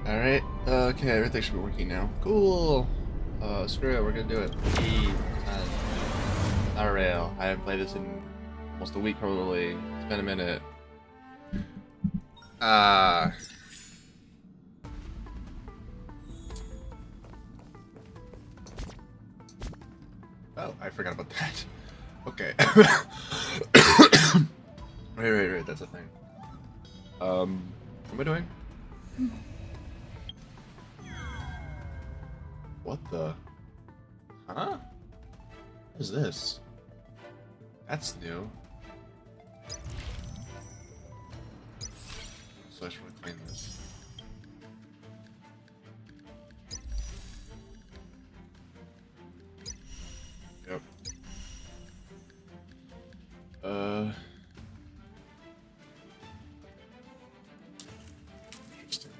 Alright, okay, everything should be working now. Cool! Screw it, we're gonna do it. Alright, I haven't played this in almost a week probably. It's been a minute. Oh, I forgot about that. Okay. Right, that's a thing. What am I doing? What the? Huh? What is this? That's new. So I should really clean this. Yep. Interesting.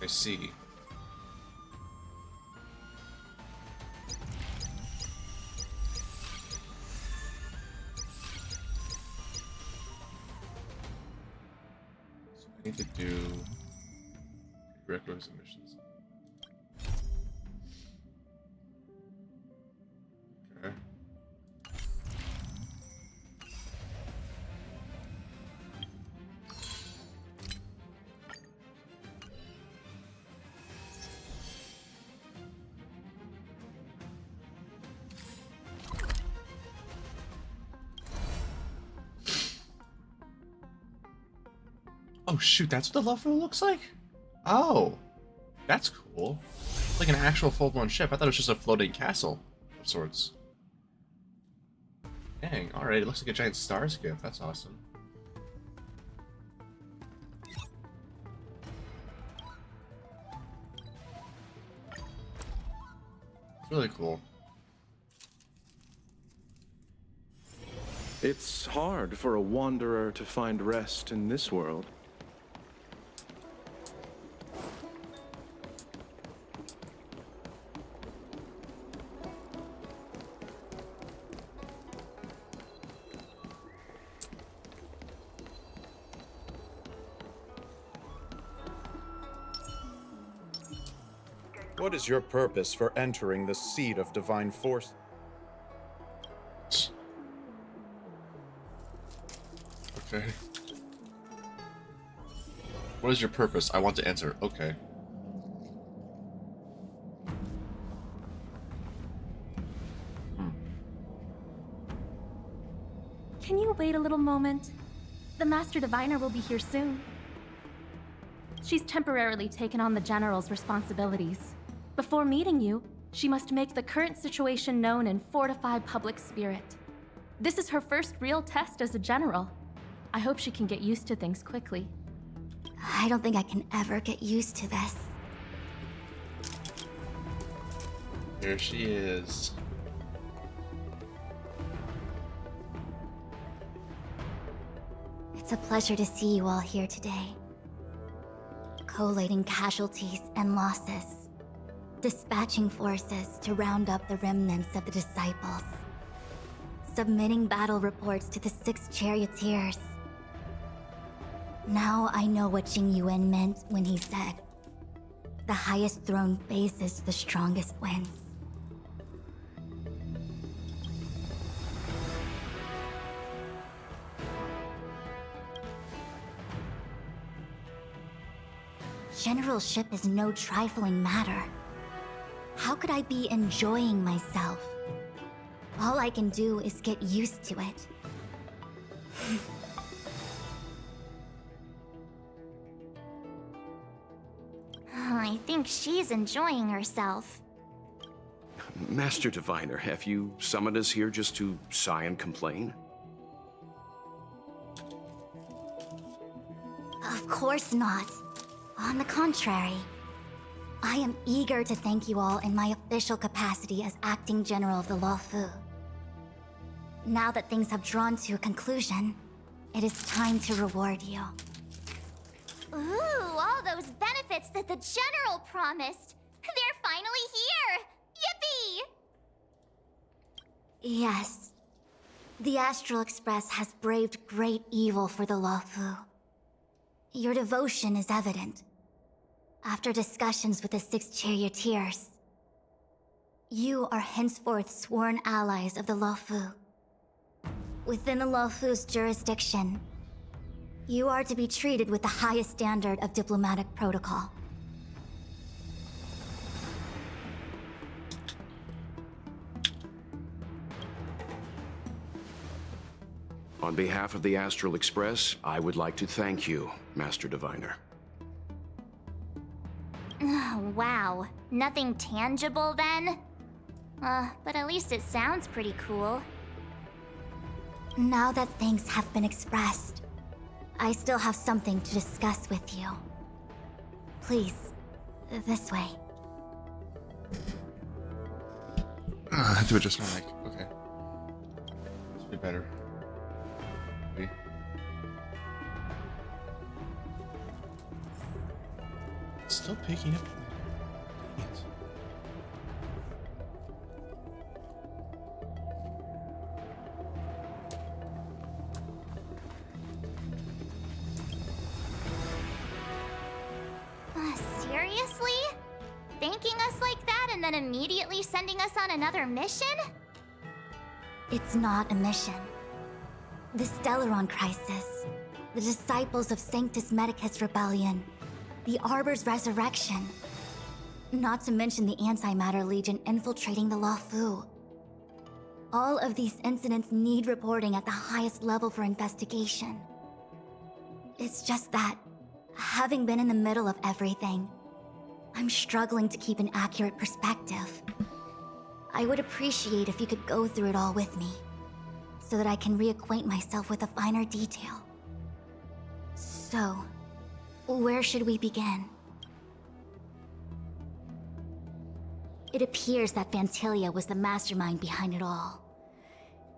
I see. So I need to do prerequisite missions. Okay. Oh shoot, that's what the Luffy looks like? Oh, that's cool. It's like an actual full-blown ship. I thought it was just a floating castle of sorts. Dang, alright, it looks like a giant star skip. That's awesome. It's really cool. It's hard for a wanderer to find rest in this world. What is your purpose for entering the seat of divine force? Okay. What is your purpose? I want to answer. Okay. Can you wait a little moment? The Master Diviner will be here soon. She's temporarily taken on the General's responsibilities. Before meeting you, she must make the current situation known and fortify public spirit. This is her first real test as a General. I hope she can get used to things quickly. I don't think I can ever get used to this. Here she is. It's a pleasure to see you all here today. Collating casualties and losses. Dispatching forces to round up the remnants of the disciples. Submitting battle reports to the 6 charioteers. Now I know what Tingyun meant when he said, "The highest throne faces the strongest wins." Generalship is no trifling matter. How could I be enjoying myself? All I can do is get used to it. I think she's enjoying herself. Master Diviner, have you summoned us here just to sigh and complain? Of course not. On the contrary, I am eager to thank you all in my official capacity as acting general of the Luofu. Now that things have drawn to a conclusion, it is time to reward you. Ooh, all those benefits that the General promised. They're finally here! Yippee! Yes. The Astral Express has braved great evil for the Luofu. Your devotion is evident. After discussions with the 6 charioteers, you are henceforth sworn allies of the Luofu. Within the Luofu's jurisdiction, you are to be treated with the highest standard of diplomatic protocol. On behalf of the Astral Express, I would like to thank you, Master Diviner. Wow, nothing tangible then? But at least it sounds pretty cool. Now that things have been expressed, I still have something to discuss with you. Please, this way. I had to adjust my mic. Okay. This would be better. Maybe. It's still picking up. Dang it. Seriously? Thanking us like that and then immediately sending us on another mission? It's not a mission. The Stellaron Crisis, the Disciples of Sanctus Medicus Rebellion, the Arbor's resurrection. Not to mention the Antimatter Legion infiltrating the Luofu. All of these incidents need reporting at the highest level for investigation. It's just that, having been in the middle of everything, I'm struggling to keep an accurate perspective. I would appreciate if you could go through it all with me, so that I can reacquaint myself with a finer detail. So, where should we begin? It appears that Vantilia was the mastermind behind it all.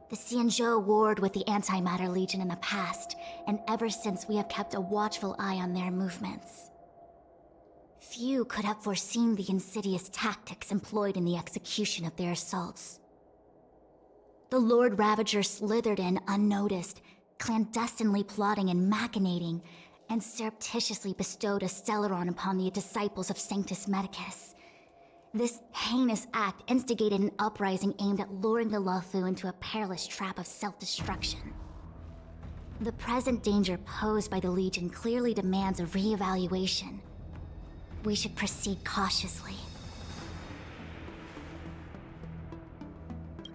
The Xianzhou warred with the Antimatter Legion in the past, and ever since we have kept a watchful eye on their movements. Few could have foreseen the insidious tactics employed in the execution of their assaults. The Lord Ravager slithered in unnoticed, clandestinely plotting and machinating, and surreptitiously bestowed a Stellaron upon the disciples of Sanctus Medicus. This heinous act instigated an uprising aimed at luring the Luofu into a perilous trap of self-destruction. The present danger posed by the Legion clearly demands a re-evaluation. We should proceed cautiously.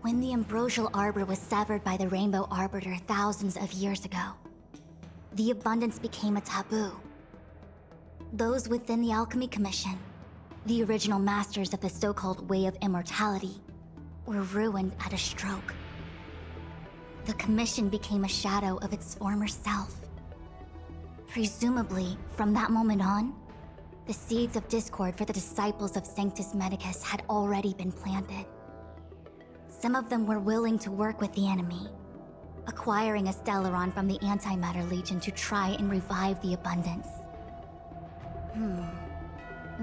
When the Ambrosial Arbor was severed by the Rainbow Arbiter thousands of years ago, the abundance became a taboo. Those within the Alchemy Commission, the original masters of the so-called Way of Immortality, were ruined at a stroke. The Commission became a shadow of its former self. Presumably, from that moment on, the seeds of discord for the disciples of Sanctus Medicus had already been planted. Some of them were willing to work with the enemy, acquiring a Stellaron from the Antimatter Legion to try and revive the abundance.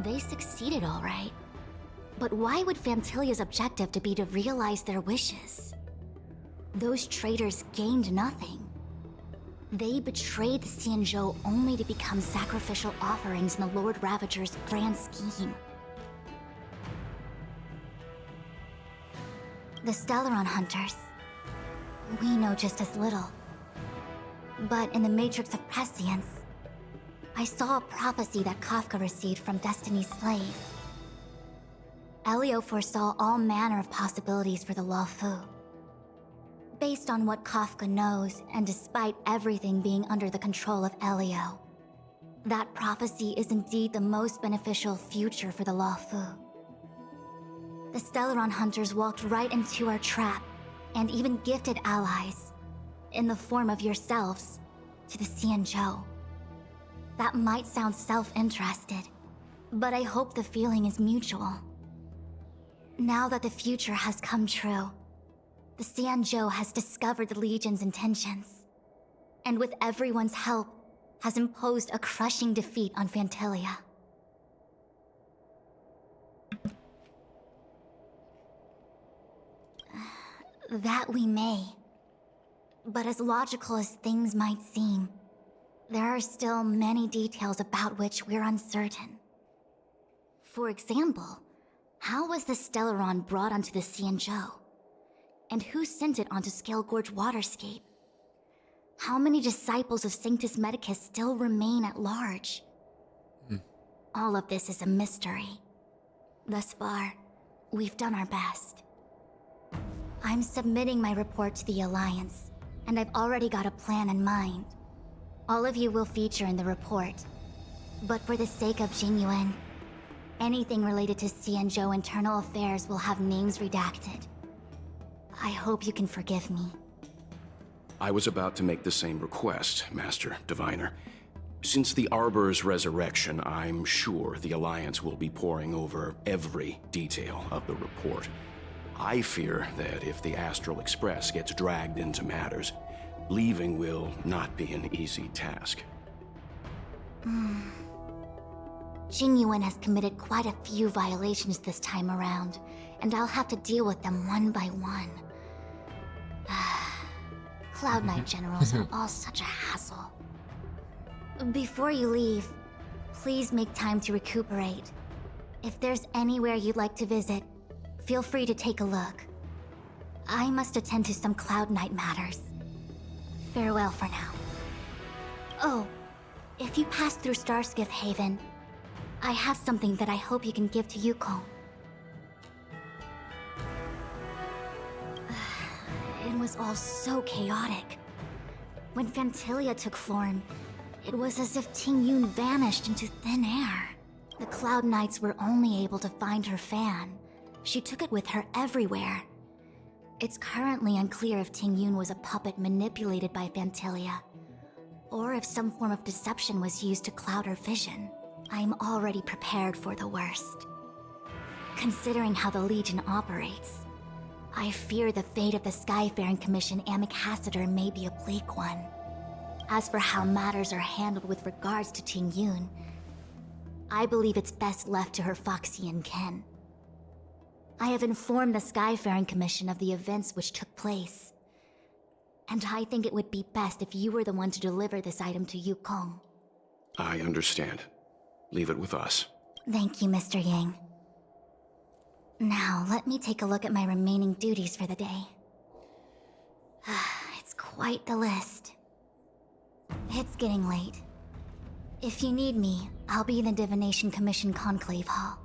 They succeeded all right. But why would Fantilia's objective to be to realize their wishes? Those traitors gained nothing. They betrayed the Xianzhou only to become sacrificial offerings in the Lord Ravager's grand scheme. The Stellaron Hunters. We know just as little. But in the Matrix of Prescience, I saw a prophecy that Kafka received from Destiny's slave. Elio foresaw all manner of possibilities for the Luofu. Based on what Kafka knows, and despite everything being under the control of Elio, that prophecy is indeed the most beneficial future for the Luofu. The Stellaron Hunters walked right into our trap, and even gifted allies, in the form of yourselves, to the Xianzhou. That might sound self-interested, but I hope the feeling is mutual. Now that the future has come true, The Xianzhou has discovered the Legion's intentions, and with everyone's help, has imposed a crushing defeat on Phantilia. That we may. But as logical as things might seem, there are still many details about which we're uncertain. For example, how was the Stellaron brought onto the Xianzhou? And who sent it onto Scale Gorge Waterscape? How many disciples of Sanctus Medicus still remain at large? All of this is a mystery. Thus far, we've done our best. I'm submitting my report to the Alliance, and I've already got a plan in mind. All of you will feature in the report. But for the sake of Tingyun, anything related to Xianzhou internal affairs will have names redacted. I hope you can forgive me. I was about to make the same request, Master Diviner. Since the Arbor's resurrection, I'm sure the Alliance will be poring over every detail of the report. I fear that if the Astral Express gets dragged into matters, leaving will not be an easy task. Tingyun has committed quite a few violations this time around, and I'll have to deal with them one by one. Cloud Knight generals are all such a hassle. Before you leave, please make time to recuperate. If there's anywhere you'd like to visit, feel free to take a look. I must attend to some Cloud Knight matters. Farewell for now. Oh, if you pass through Starskiff Haven, I have something that I hope you can give to Yukong. It was all so chaotic. When Phantilia took form, it was as if Tingyun vanished into thin air. The Cloud Knights were only able to find her fan. She took it with her everywhere. It's currently unclear if Tingyun was a puppet manipulated by Phantilia, or if some form of deception was used to cloud her vision. I'm already prepared for the worst. Considering how the Legion operates, I fear the fate of the Skyfaring Commission Amichacitor may be a bleak one. As for how matters are handled with regards to Tingyun, I believe it's best left to her Foxian kin. I have informed the Skyfaring Commission of the events which took place, and I think it would be best if you were the one to deliver this item to Yukong. I understand. Leave it with us. Thank you, Mr. Yang. Now, let me take a look at my remaining duties for the day. It's quite the list. It's getting late. If you need me, I'll be in the Divination Commission Conclave Hall.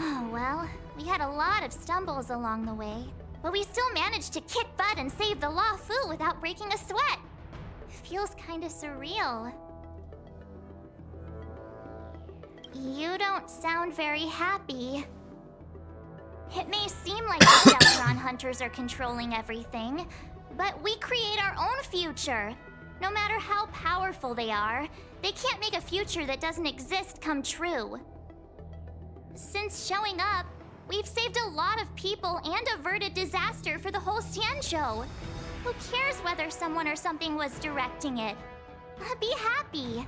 Oh, well, we had a lot of stumbles along the way, but we still managed to kick butt and save the Law Fu without breaking a sweat. Feels kinda surreal. You don't sound very happy. It may seem like the Deltron hunters are controlling everything, but we create our own future. No matter how powerful they are, they can't make a future that doesn't exist come true. Since showing up, we've saved a lot of people and averted disaster for the whole Xianzhou. Who cares whether someone or something was directing it? Be happy.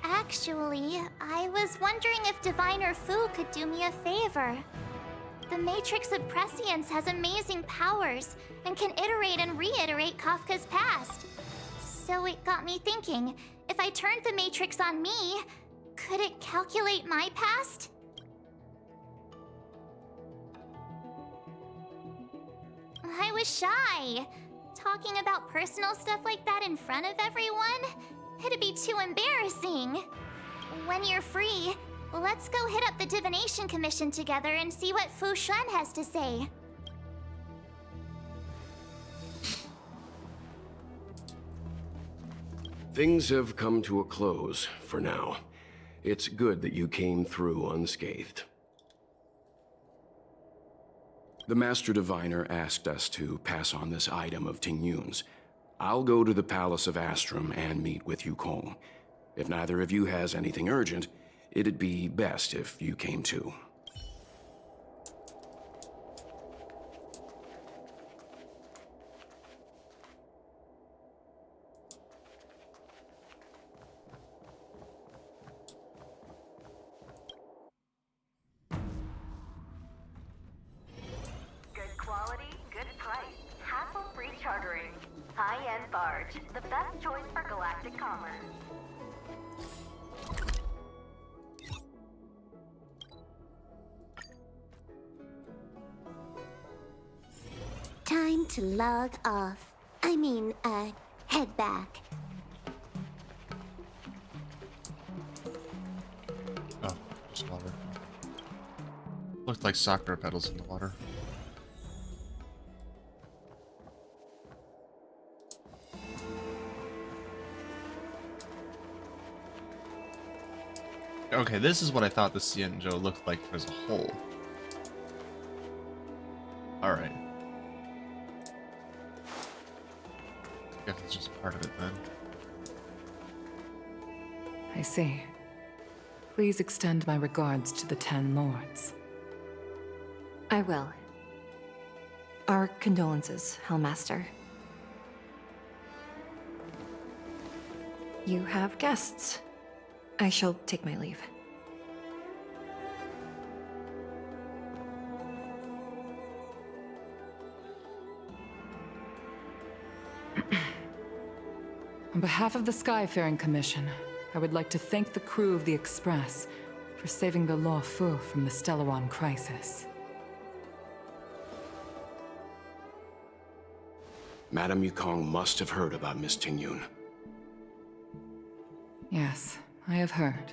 Actually, I was wondering if Diviner Fu could do me a favor. The Matrix of Prescience has amazing powers and can iterate and reiterate Kafka's past. So it got me thinking, if I turned the Matrix on me, could it calculate my past? I was shy. Talking about personal stuff like that in front of everyone? It'd be too embarrassing. When you're free, let's go hit up the Divination Commission together and see what Fu Xuan has to say. Things have come to a close for now. It's good that you came through unscathed. The Master Diviner asked us to pass on this item of Tingyun's. I'll go to the Palace of Astrum and meet with Yukong. If neither of you has anything urgent, it'd be best if you came too. Good quality, good price. Hassle-free chartering. High-end barge. The best choice for galactic commerce. Time to log off. Head back. Oh, just water. Looked like soccer pedals in the water. Okay, this is what I thought the Xianzhou looked like as a whole. Alright. Guess it's just part of it then. I see. Please extend my regards to the 10 lords. I will. Our condolences, Hellmaster. You have guests. I shall take my leave. On behalf of the Skyfaring Commission, I would like to thank the crew of the Express for saving the Law Fu from the Stellaron crisis. Madame Yukong must have heard about Miss Tingyun. Yes, I have heard.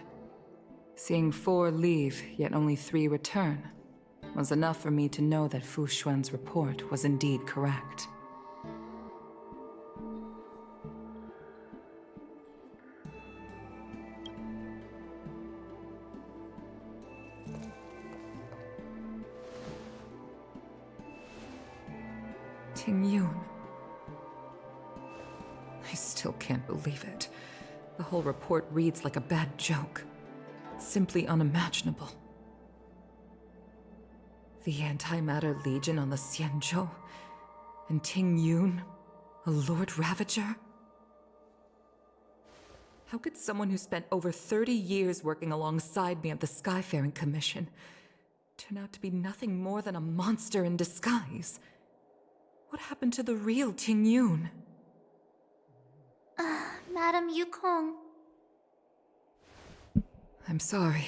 Seeing 4 leave, yet only 3 return, was enough for me to know that Fu Xuan's report was indeed correct. Tingyun. I still can't believe it. The whole report reads like a bad joke. It's simply unimaginable. The Antimatter Legion on the Xianzhou, and Tingyun, a Lord Ravager? How could someone who spent over 30 years working alongside me at the Skyfaring Commission turn out to be nothing more than a monster in disguise? What happened to the real Tingyun? Madam Yukong. I'm sorry.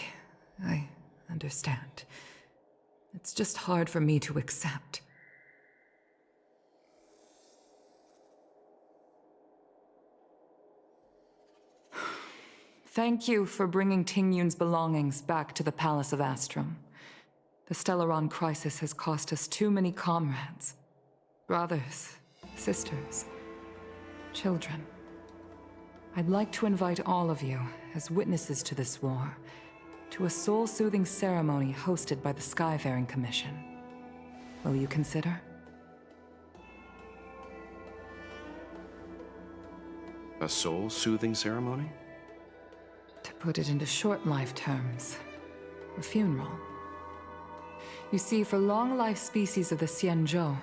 I understand. It's just hard for me to accept. Thank you for bringing Tingyun's belongings back to the Palace of Astrum. The Stellaron crisis has cost us too many comrades. Brothers, sisters, children. I'd like to invite all of you, as witnesses to this war, to a soul-soothing ceremony hosted by the Skyfaring Commission. Will you consider? A soul-soothing ceremony? To put it into short life terms, a funeral. You see, for long-life species of the Xianzhou,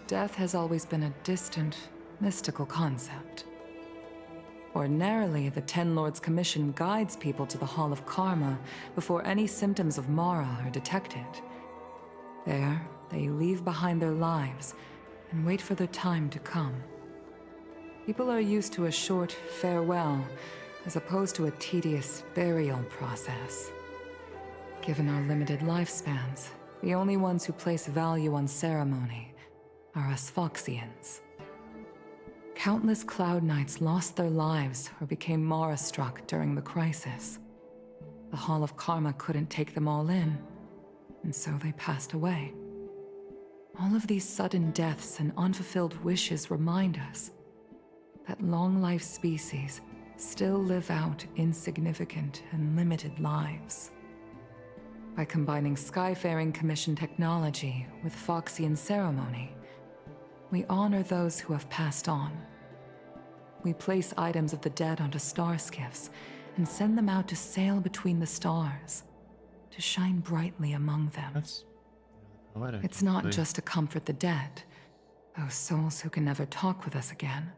death has always been a distant, mystical concept. Ordinarily, the Ten Lords Commission guides people to the Hall of Karma before any symptoms of Mara are detected. There, they leave behind their lives and wait for their time to come. People are used to a short farewell as opposed to a tedious burial process. Given our limited lifespans, the only ones who place value on ceremony are us Foxians. Countless Cloud Knights lost their lives or became Mara-struck during the crisis. The Hall of Karma couldn't take them all in, and so they passed away. All of these sudden deaths and unfulfilled wishes remind us that long-life species still live out insignificant and limited lives. By combining Skyfaring Commission technology with Foxian ceremony, we honor those who have passed on. We place items of the dead onto star skiffs and send them out to sail between the stars, to shine brightly among them. That's poetic. It's not actually. just to comfort the dead, those souls who can never talk with us again,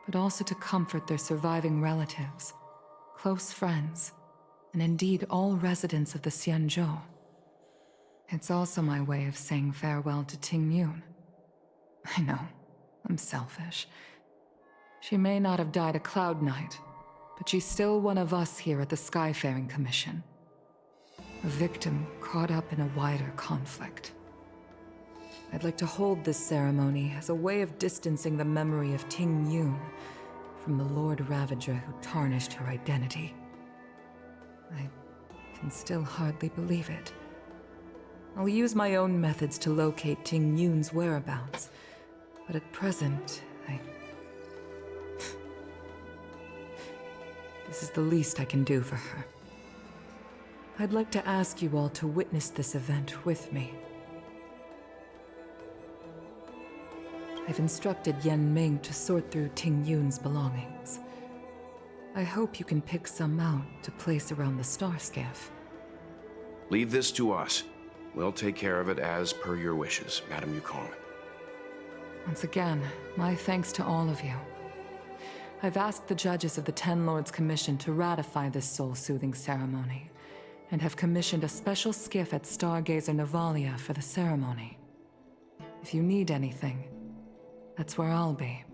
but also to comfort their surviving relatives, close friends, and indeed all residents of the Xianzhou. It's also my way of saying farewell to Tingyun. I know, I'm selfish. She may not have died a Cloud Knight, but she's still one of us here at the Skyfaring Commission. A victim caught up in a wider conflict. I'd like to hold this ceremony as a way of distancing the memory of Tingyun from the Lord Ravager who tarnished her identity. I can still hardly believe it. I'll use my own methods to locate Tingyun's whereabouts, but at present, This is the least I can do for her. I'd like to ask you all to witness this event with me. I've instructed Yan Ming to sort through Tingyun's belongings. I hope you can pick some out to place around the star skiff. Leave this to us. We'll take care of it as per your wishes, Madame Yukong. Once again, my thanks to all of you. I've asked the judges of the Ten Lords Commission to ratify this soul-soothing ceremony, and have commissioned a special skiff at Stargazer Navalia for the ceremony. If you need anything, that's where I'll be.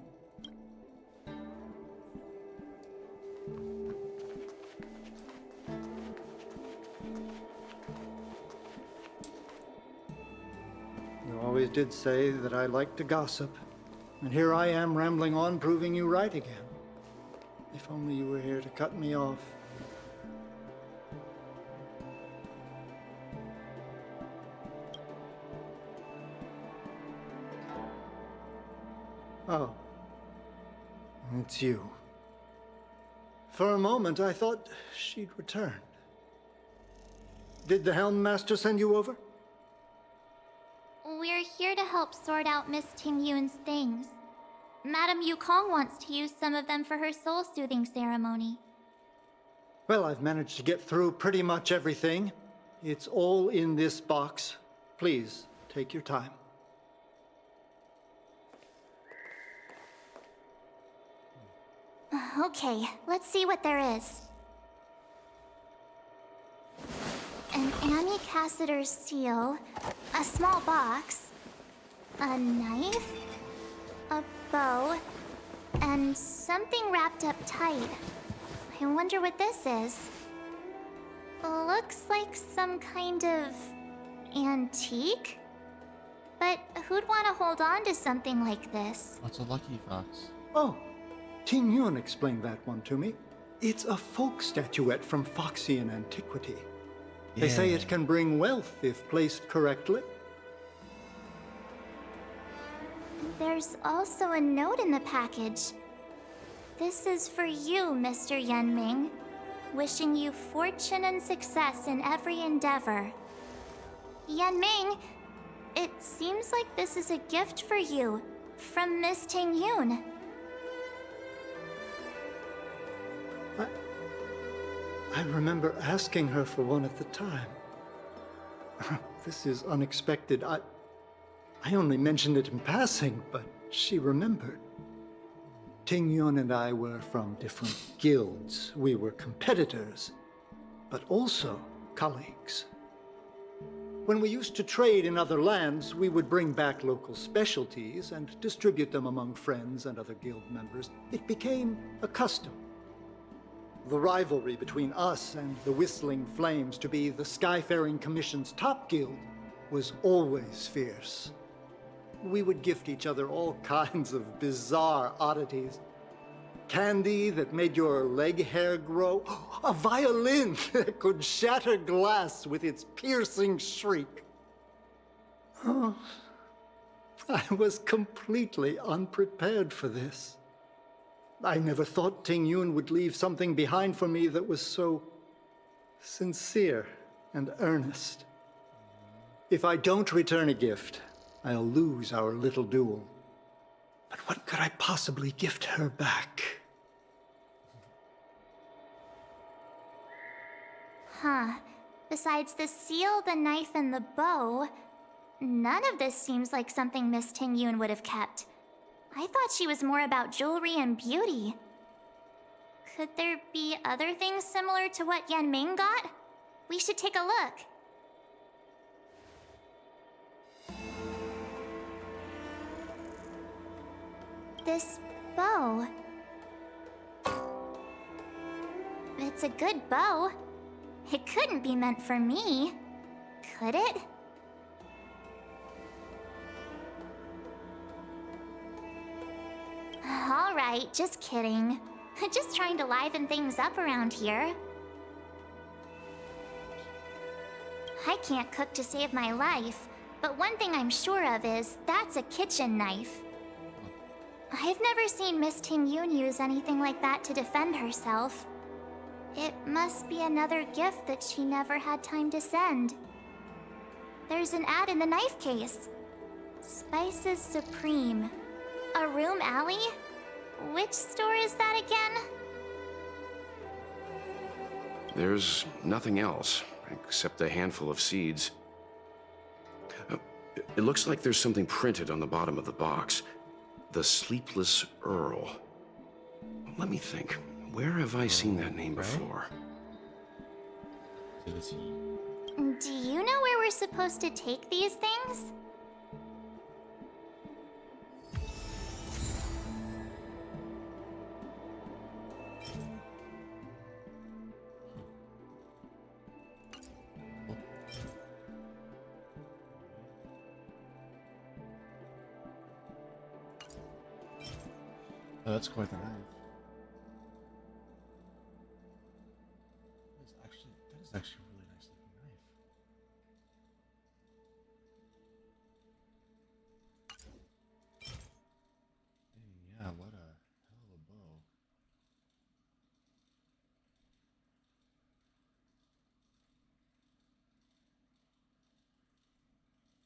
You always did say that I like to gossip, and here I am rambling on, proving you right again. If only you were here to cut me off. Oh. It's you. For a moment, I thought she'd returned. Did the Helm Master send you over? We're here to help sort out Miss Tingyun's things. Madame Yukong wants to use some of them for her soul-soothing ceremony. Well, I've managed to get through pretty much everything. It's all in this box. Please, take your time. Okay, let's see what there is. An Annie Cassiter's seal, a small box, a knife, a bow, and something wrapped up tight. I wonder what this is. Looks like some kind of antique? But who'd want to hold on to something like this? What's a lucky fox? Oh, Tingyun explained that one to me. It's a folk statuette from Foxian antiquity. They say it can bring wealth if placed correctly. There's also a note in the package. This is for you, Mr. Yanming. Wishing you fortune and success in every endeavor. Yanming, it seems like this is a gift for you from Miss Tingyun. I remember asking her for one at the time. This is unexpected. I only mentioned it in passing, but she remembered. Tingyun and I were from different guilds. We were competitors, but also colleagues. When we used to trade in other lands, we would bring back local specialties and distribute them among friends and other guild members. It became a custom. The rivalry between us and the Whistling Flames to be the Skyfaring Commission's top guild was always fierce. We would gift each other all kinds of bizarre oddities. Candy that made your leg hair grow. A violin that could shatter glass with its piercing shriek. Oh, I was completely unprepared for this. I never thought Tingyun would leave something behind for me that was so sincere and earnest. If I don't return a gift, I'll lose our little duel. But what could I possibly gift her back? Huh. Besides the seal, the knife, and the bow, none of this seems like something Miss Tingyun would have kept. I thought she was more about jewelry and beauty. Could there be other things similar to what Yan Ming got? We should take a look. This bow. It's a good bow. It couldn't be meant for me, could it? All right, just kidding. Just trying to liven things up around here. I can't cook to save my life, but one thing I'm sure of is that's a kitchen knife. I've never seen Miss Tingyun use anything like that to defend herself. It must be another gift that she never had time to send. There's an ad in the knife case. Spices Supreme. A room alley? Which store is that again? There's nothing else, except a handful of seeds. It looks like there's something printed on the bottom of the box. The Sleepless Earl. Let me think. Where have I seen that name before? Do you know where we're supposed to take these things? Oh, that's quite the knife. That is actually a really nice looking knife. Hey, yeah, what a hell of a bow.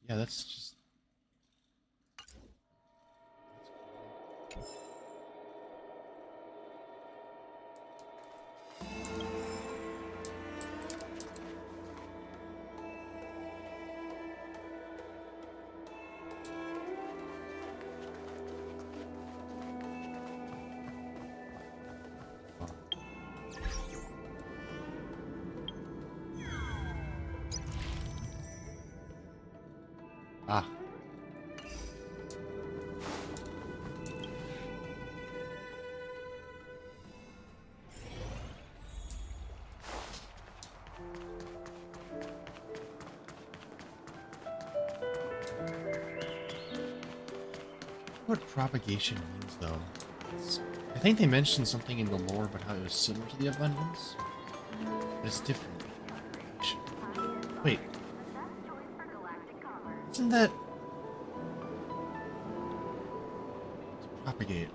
Yeah, that's just... Ah. What propagation means, though. I think they mentioned something in the lore about how it was similar to the abundance, but it's different. Wait. Isn't that... to propagate?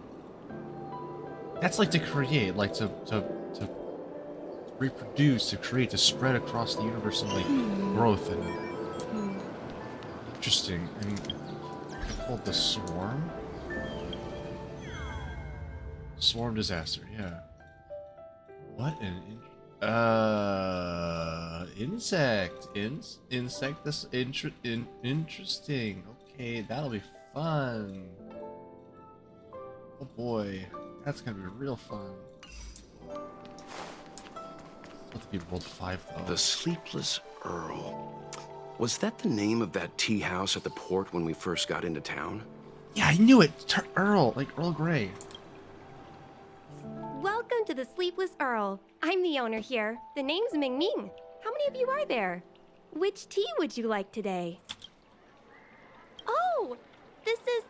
That's like to create, like to reproduce, to create, to spread across the universe and like growth and... Interesting. And called the Swarm? Swarm disaster, yeah. What an insect. Insect. This interesting. Okay, that'll be fun. Oh boy, that's gonna be real fun. Let's be World 5 though. The Sleepless Earl. Was that the name of that tea house at the port when we first got into town? Yeah, I knew it. Earl, like Earl Grey. Welcome to the Sleepless Earl. I'm the owner here. The name's Ming Ming. How many of you are there? Which tea would you like today? Oh, this is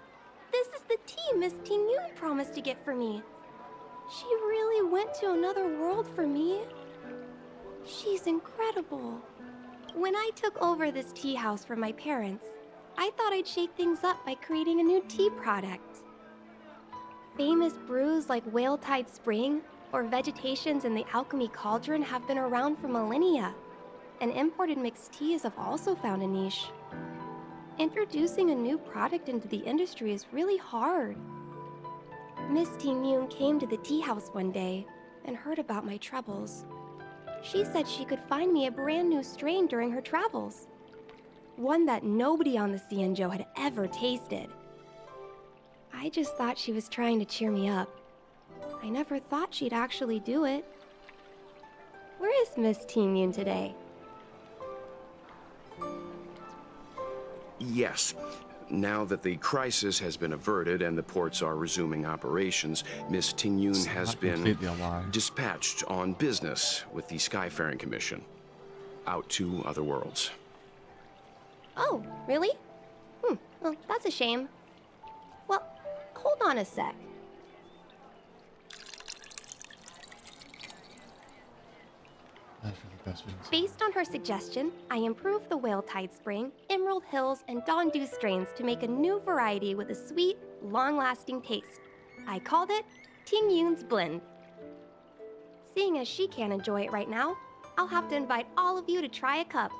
the tea Miss Tingyun promised to get for me. She really went to another world for me. She's incredible. When I took over this tea house from my parents, I thought I'd shake things up by creating a new tea product. Famous brews like Whale Tide Spring or vegetations in the Alchemy Cauldron have been around for millennia, and imported mixed teas have also found a niche. Introducing a new product into the industry is really hard. Miss Tingyun came to the tea house one day and heard about my troubles. She said she could find me a brand new strain during her travels. One that nobody on the Xianzhou had ever tasted. I just thought she was trying to cheer me up. I never thought she'd actually do it. Where is Miss Tingyun today? Yes. Now that the crisis has been averted and the ports are resuming operations, Miss Tingyun has been dispatched on business with the Skyfaring Commission. Out to other worlds. Oh, really? Well, that's a shame. Well, hold on a sec. Based on her suggestion, I improved the Whale Tide Spring, Emerald Hills, and Dawn Dew strains to make a new variety with a sweet, long-lasting taste. I called it Tingyun's Blend. Seeing as she can't enjoy it right now, I'll have to invite all of you to try a cup.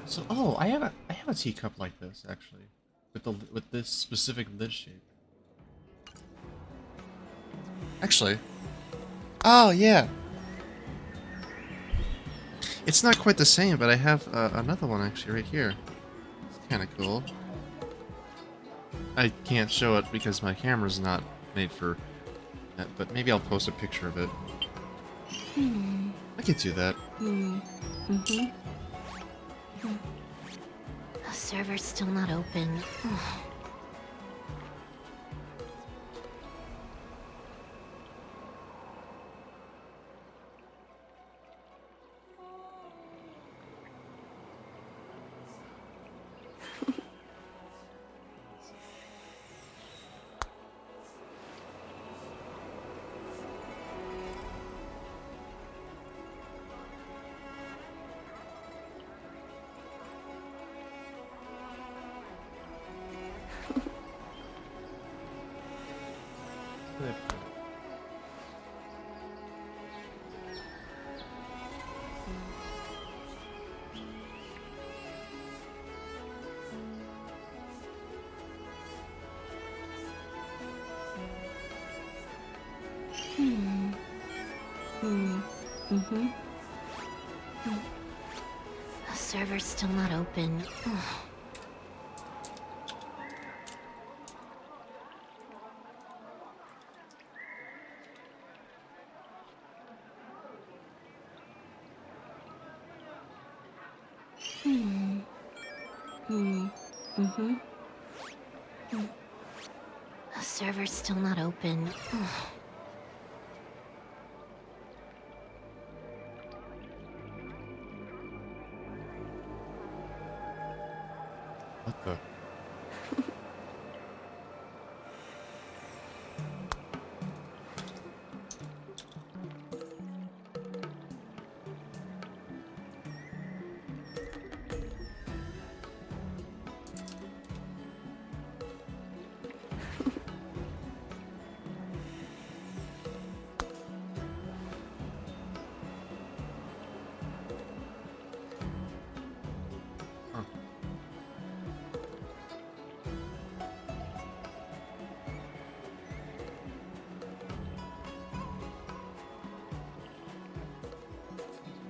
So, I have a teacup like this actually, with this specific lid shape. Actually, oh yeah, it's not quite the same, but I have another one actually right here. It's kind of cool. I can't show it because my camera's not made for that, but maybe I'll post a picture of it. I could do that. The server's still not open. The server's still not open. The server's still not open. What the?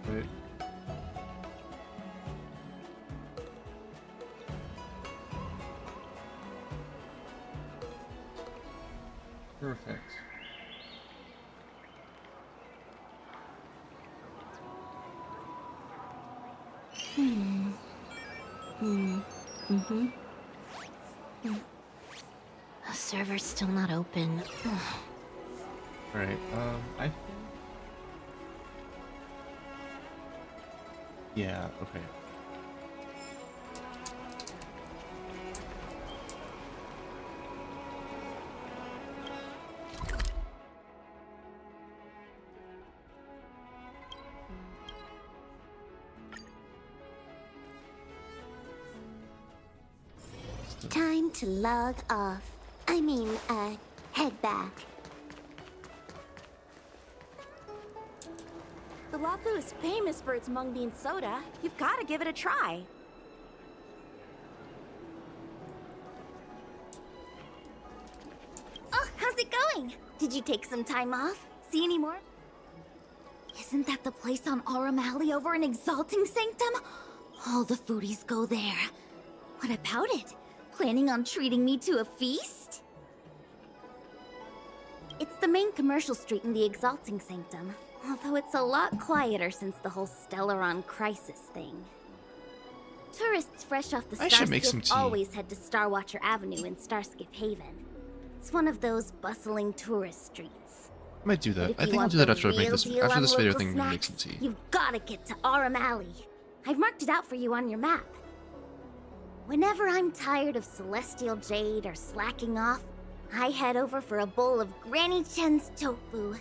Right. Perfect. The server's still not open. Alright, I think... Yeah, okay. time to log off. I mean, head back. The Lafu is famous for its mung bean soda. You've got to give it a try. Oh, how's it going? Did you take some time off? See any more? Isn't that the place on Aurum Alley over in Exalting Sanctum? All the foodies go there. What about it? Planning on treating me to a feast? It's the main commercial street in the Exalting Sanctum, although it's a lot quieter since the whole Stellaron crisis thing. Tourists fresh off the I should make some Starskip tea. always head to Starwatcher Avenue in Starskip Haven. It's one of those bustling tourist streets. I might do But that. if I you think I'll want do that the after I make real this. deal After on this video local thing, I'm gonna make snacks, some tea. You've gotta get to Aurum Alley. I've marked it out for you on your map. Whenever I'm tired of Celestial Jade or slacking off, I head over for a bowl of Granny Chen's tofu.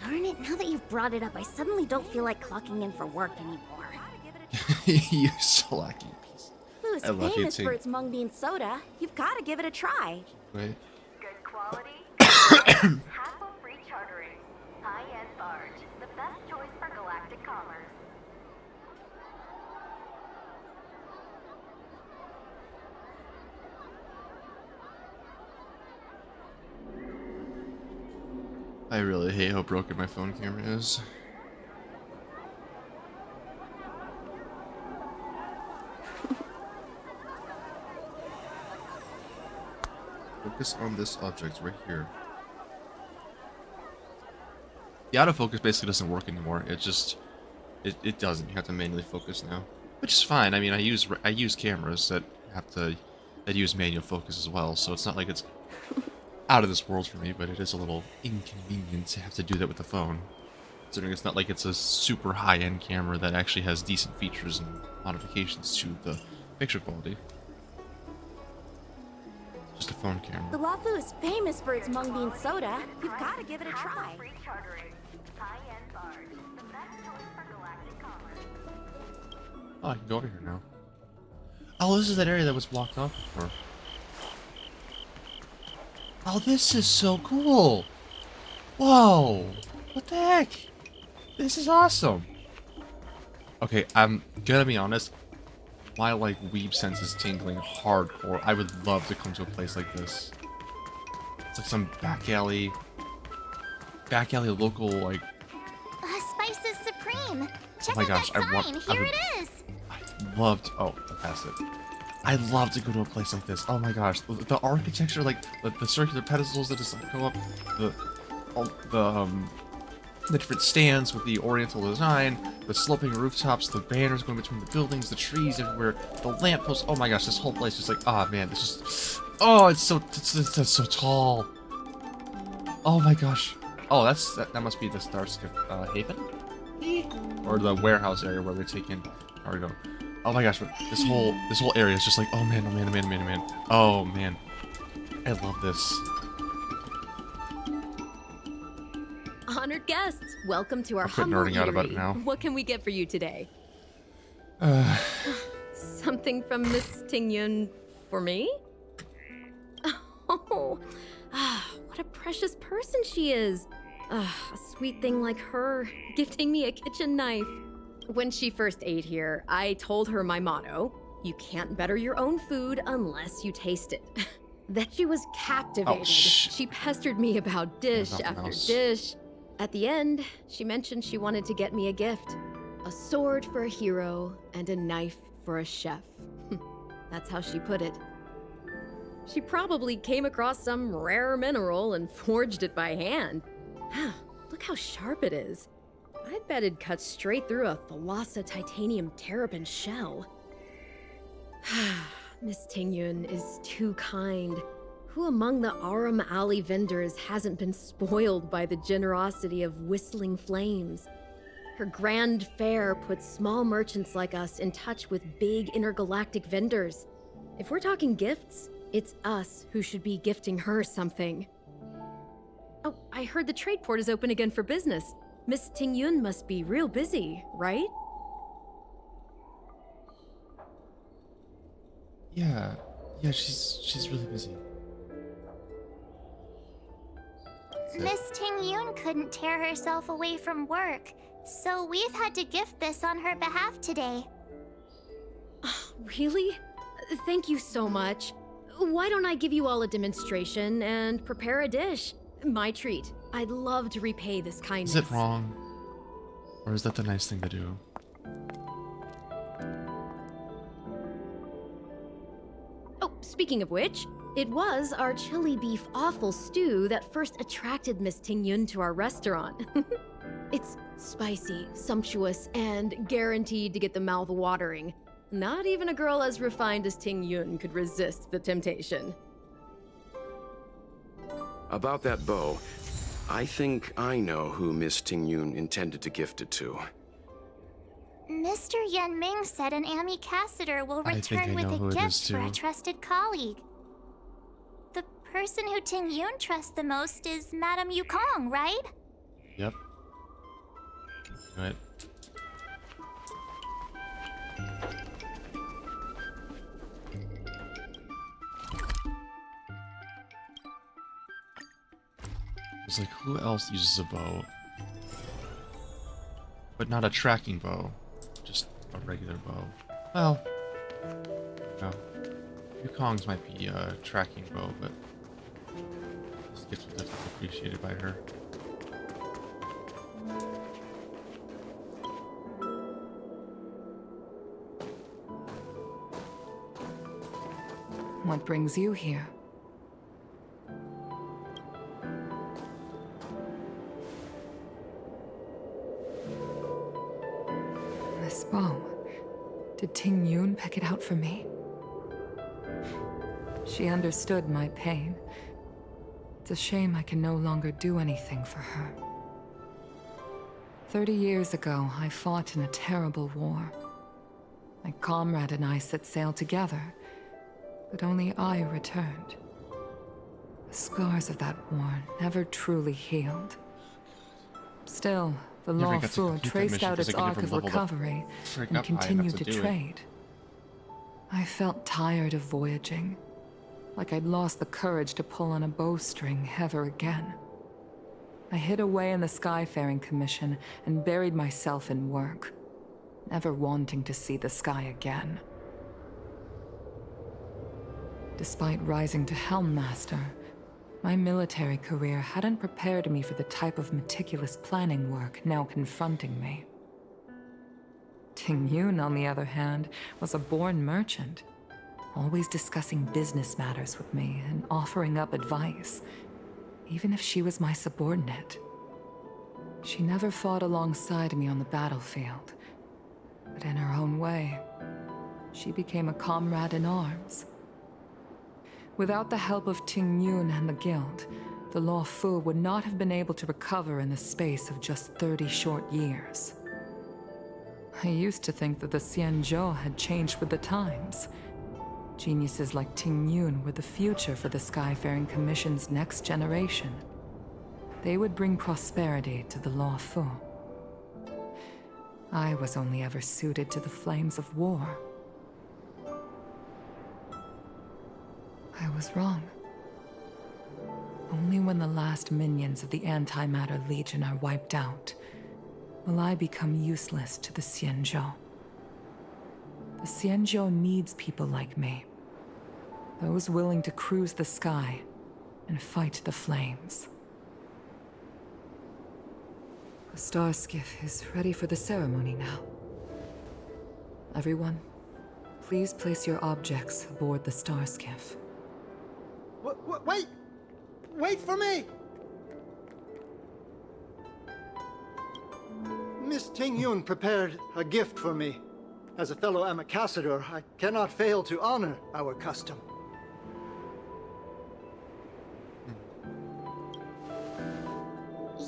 Darn it, now that you've brought it up, I suddenly don't feel like clocking in for work anymore. You slacky piece. Lafu is I love you famous too. for its mung bean soda. You've got to give it a try. Wait. Good quality, hassle-free chartering. High-end barge, the best choice for galactic commerce. I really hate how broken my phone camera is. Focus on this object right here. The autofocus basically doesn't work anymore. It just, it doesn't. You have to manually focus now, which is fine. I mean, I use cameras that use manual focus as well, so it's not like it's out of this world for me, but it is a little inconvenient to have to do that with the phone. Considering it's not like it's a super high-end camera that actually has decent features and modifications to the picture quality. It's just a phone camera. The Lafu is famous for its mung bean soda. You've got to give it a try. Hassle-free chartering. High-end barge, the best choice for galactic commerce. Oh, I can go over here now. Oh, this is that area that was blocked off before. Oh, this is so cool! Whoa! What the heck? This is awesome! Okay, I'm gonna be honest. My, like, weeb sense is tingling hardcore. I would love to come to a place like this. It's like some back alley local, like... Spices Supreme. Check my out gosh, that I want- sign. I Here would- it is. I loved... Oh, I passed it. I'd love to go to a place like this. Oh my gosh, the architecture, like the circular pedestals that just like go up, the different stands with the oriental design, the sloping rooftops, the banners going between the buildings, the trees everywhere, the lampposts. Oh my gosh, this whole place is like, ah man, this is, oh, it's so tall. Oh my gosh. Oh, that must be the Starskip Haven, or the warehouse area where they're taking cargo. Oh my gosh, this whole area is just like, oh man, oh man, oh man, oh man, oh man. Oh man. I love this. Honored guests, welcome to our I'll quit humble nerding out about it eatery. now. What can we get for you today? Something from Miss Tingyun for me? Oh, what a precious person she is. A sweet thing like her, gifting me a kitchen knife. When she first ate here, I told her my motto: you can't better your own food unless you taste it. Then she was captivated. Oh, she pestered me about dish Nothing after else. dish. At the end, she mentioned she wanted to get me a gift. A sword for a hero and a knife for a chef. That's how she put it. She probably came across some rare mineral and forged it by hand. Look how sharp it is. I bet it'd cut straight through a Thalassa titanium terrapin shell. Miss Tingyun is too kind. Who among the Aurum Alley vendors hasn't been spoiled by the generosity of whistling flames? Her grand fare puts small merchants like us in touch with big intergalactic vendors. If we're talking gifts, it's us who should be gifting her something. Oh, I heard the trade port is open again for business. Miss Tingyun must be real busy, right? Yeah. Yeah, she's really busy. Miss Tingyun couldn't tear herself away from work, so we've had to gift this on her behalf today. Really? Thank you so much. Why don't I give you all a demonstration and prepare a dish? My treat. I'd love to repay this kindness. Is it wrong? Or is that the nice thing to do? Oh, speaking of which, it was our chili beef offal stew that first attracted Miss Tingyun to our restaurant. It's spicy, sumptuous, and guaranteed to get the mouth watering. Not even a girl as refined as Tingyun could resist the temptation. About that bow, I think I know who Miss Tingyun intended to gift it to. Mr. Yan Ming said an ambassador will I think I return with know who a it gift is, for a too. trusted colleague. The person who Tingyun trusts the most is Madame Yukong, right? Yep. Right. It's like, who else uses a bow? But not a tracking bow. Just a regular bow. Well, no. Yukong's might be a tracking bow, but this gift was definitely appreciated by her. What brings you here? This bow. Did Tingyun pick it out for me? She understood my pain. It's a shame I can no longer do anything for her. 30 years ago, I fought in a terrible war. My comrade and I set sail together, but only I returned. The scars of that war never truly healed. Still, the Never Law got to Fu complete that traced mission out because its I could arc never of level the recovery frick and up high enough continued to to do it. trade. I felt tired of voyaging, like I'd lost the courage to pull on a bowstring ever again. I hid away in the Skyfaring Commission and buried myself in work, never wanting to see the sky again. Despite rising to Helm Master, my military career hadn't prepared me for the type of meticulous planning work now confronting me. Tingyun, on the other hand, was a born merchant, always discussing business matters with me and offering up advice, even if she was my subordinate. She never fought alongside me on the battlefield, but in her own way, she became a comrade in arms. Without the help of Tingyun and the Guild, the Law Fu would not have been able to recover in the space of just 30 short years. I used to think that the Xianzhou had changed with the times. Geniuses like Tingyun were the future for the Skyfaring Commission's next generation. They would bring prosperity to the Law Fu. I was only ever suited to the flames of war. I was wrong. Only when the last minions of the Antimatter Legion are wiped out will I become useless to the Xianzhou. The Xianzhou needs people like me. Those willing to cruise the sky and fight the flames. The star skiff is ready for the ceremony now. Everyone, please place your objects aboard the star skiff. Wait! Wait for me! Miss Tingyun prepared a gift for me. As a fellow ambassador, I cannot fail to honor our custom.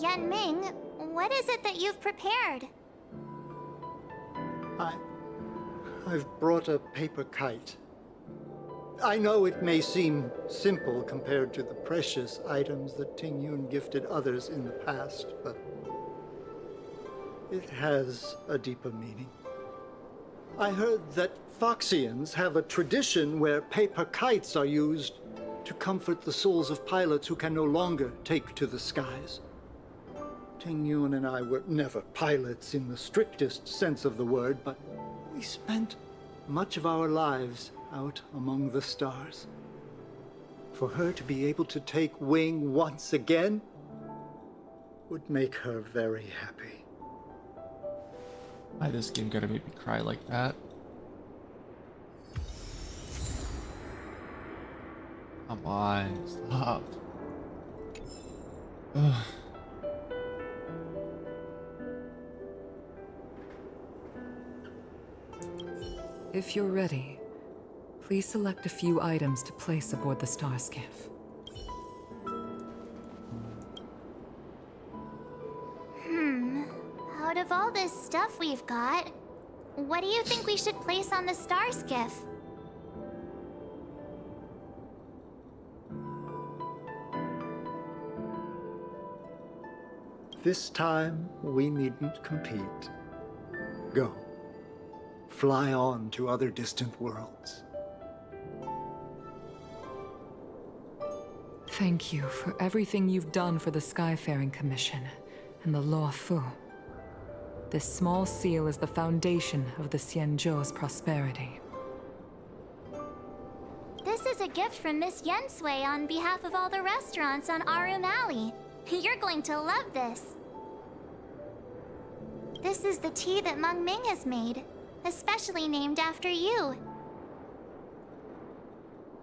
Yan Ming, what is it that you've prepared? I've brought a paper kite. I know it may seem simple compared to the precious items that Tingyun gifted others in the past, but it has a deeper meaning. I heard that Foxians have a tradition where paper kites are used to comfort the souls of pilots who can no longer take to the skies. Tingyun and I were never pilots in the strictest sense of the word, but we spent much of our lives out among the stars. For her to be able to take wing once again would make her very happy. Why this game gotta make me cry like that? Come on, stop. Ugh. If you're ready, please select a few items to place aboard the star skiff. Out of all this stuff we've got, what do you think we should place on the star skiff? This time, we needn't compete. Go. Fly on to other distant worlds. Thank you for everything you've done for the Skyfaring Commission and the Law Fu. This small seal is the foundation of the Xianzhou's prosperity. This is a gift from Miss Yensui on behalf of all the restaurants on Arum Alley. You're going to love this. This is the tea that Meng Ming has made, especially named after you.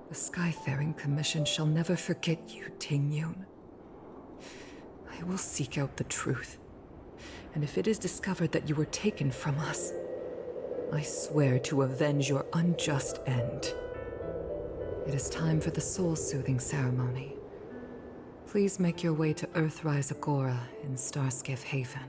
The Skyfaring Commission shall never forget you, Tingyun. I will seek out the truth. And if it is discovered that you were taken from us, I swear to avenge your unjust end. It is time for the soul-soothing ceremony. Please make your way to Earthrise Agora in Starskiff Haven.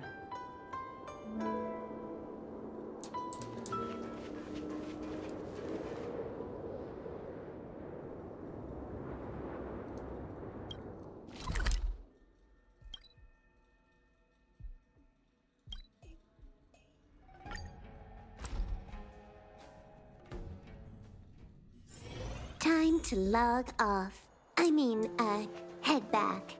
Time to log off. Head back.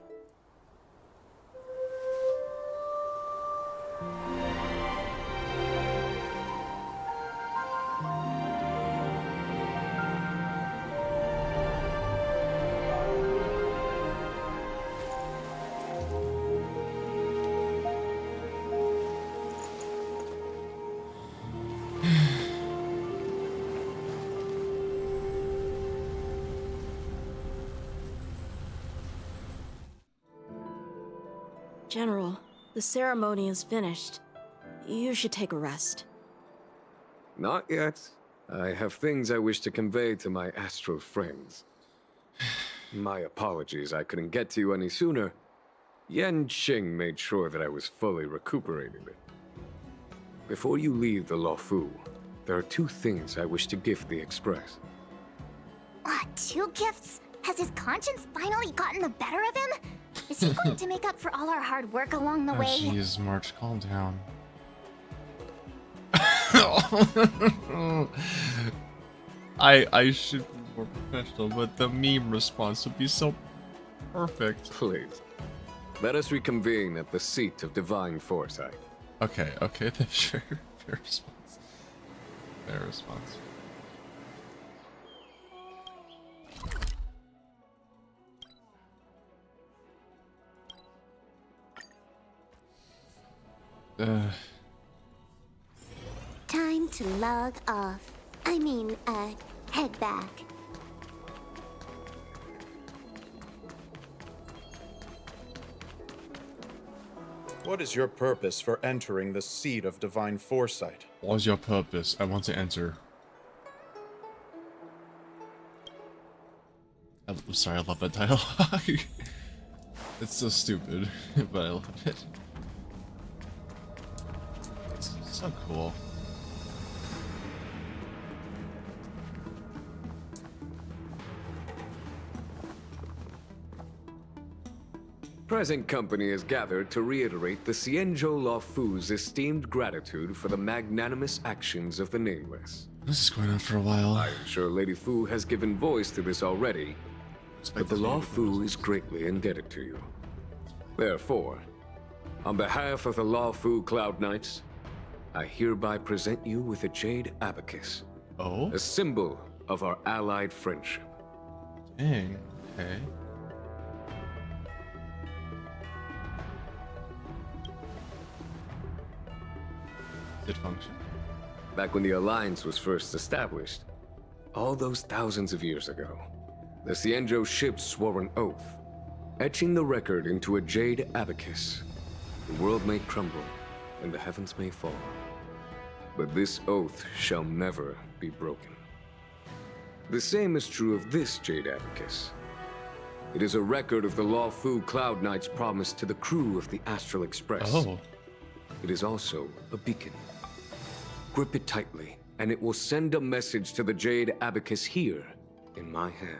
General, the ceremony is finished. You should take a rest. Not yet. I have things I wish to convey to my astral friends. My apologies, I couldn't get to you any sooner. Yan Qing made sure that I was fully recuperated. Before you leave the Luofu, there are two things I wish to gift the Express. Two gifts? Has his conscience finally gotten the better of him? Is he going to make up for all our hard work along the way? Jeez, March, calm down. I should be more professional, but the meme response would be so perfect. Please. Let us reconvene at the seat of divine foresight. Okay, sure. Fair response. Fair response. Time to log off. Head back. What is your purpose for entering the seat of divine foresight? What is your purpose? I want to enter. I'm sorry, I love that dialogue. It's so stupid, but I love it. It's so cool. Present company is gathered to reiterate the Xianzhou Luofu's esteemed gratitude for the magnanimous actions of the Nameless. This is going on for a while. I am sure Lady Fu has given voice to this already, but the Luofu is greatly indebted to you. Therefore, on behalf of the Luofu Cloud Knights, I hereby present you with a jade abacus. Oh? A symbol of our allied friendship. Dang, okay. Does it function? Back when the Alliance was first established, all those thousands of years ago, the Xianzhou ships swore an oath, etching the record into a jade abacus. The world may crumble, and the heavens may fall. But this oath shall never be broken. The same is true of this jade abacus. It is a record of the Luofu Cloud Knight's promise to the crew of the Astral Express. Oh. It is also a beacon. Grip it tightly, and it will send a message to the jade abacus here in my hand.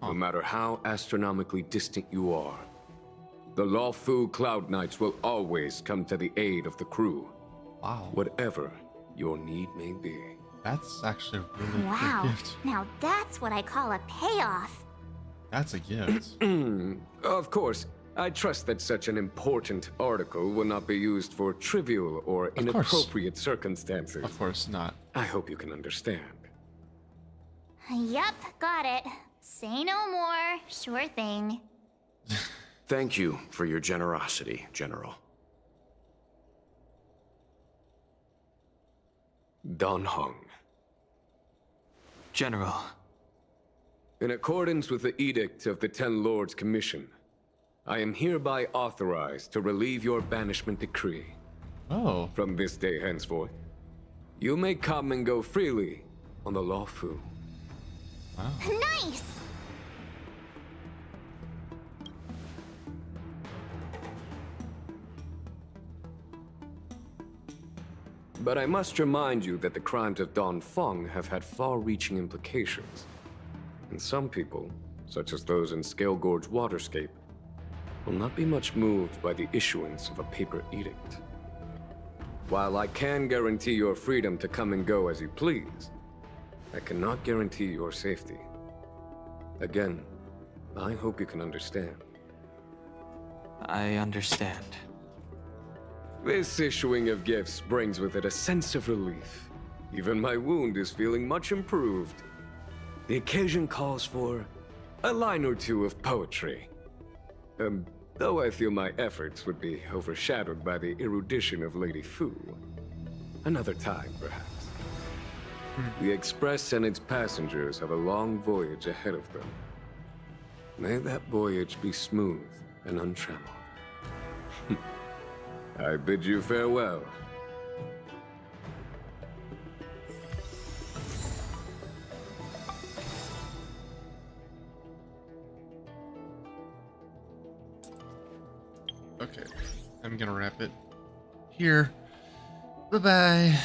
No matter how astronomically distant you are, the Luofu Cloud Knights will always come to the aid of the crew. Wow. Whatever your need may be. That's actually a really Wow, good gift. now that's what I call a payoff. That's a gift. Of course, I trust that such an important article will not be used for trivial or inappropriate circumstances. Of course not. I hope you can understand. Yup, got it. Say no more. Sure thing. Thank you for your generosity, General. Dan Heng. General. In accordance with the Edict of the Ten Lords Commission, I am hereby authorized to relieve your banishment decree. Oh. From this day henceforth, you may come and go freely on the Luofu. Wow. Nice! But I must remind you that the crimes of Don Feng have had far-reaching implications. And some people, such as those in Scale Gorge Waterscape, will not be much moved by the issuance of a paper edict. While I can guarantee your freedom to come and go as you please, I cannot guarantee your safety. Again, I hope you can understand. I understand. This issuing of gifts brings with it a sense of relief. Even my wound is feeling much improved. The occasion calls for a line or two of poetry. Though I feel my efforts would be overshadowed by the erudition of Lady Fu. Another time, perhaps. The Express and its passengers have a long voyage ahead of them. May that voyage be smooth and untrammeled. I bid you farewell. Okay, I'm gonna wrap it here. Bye-bye.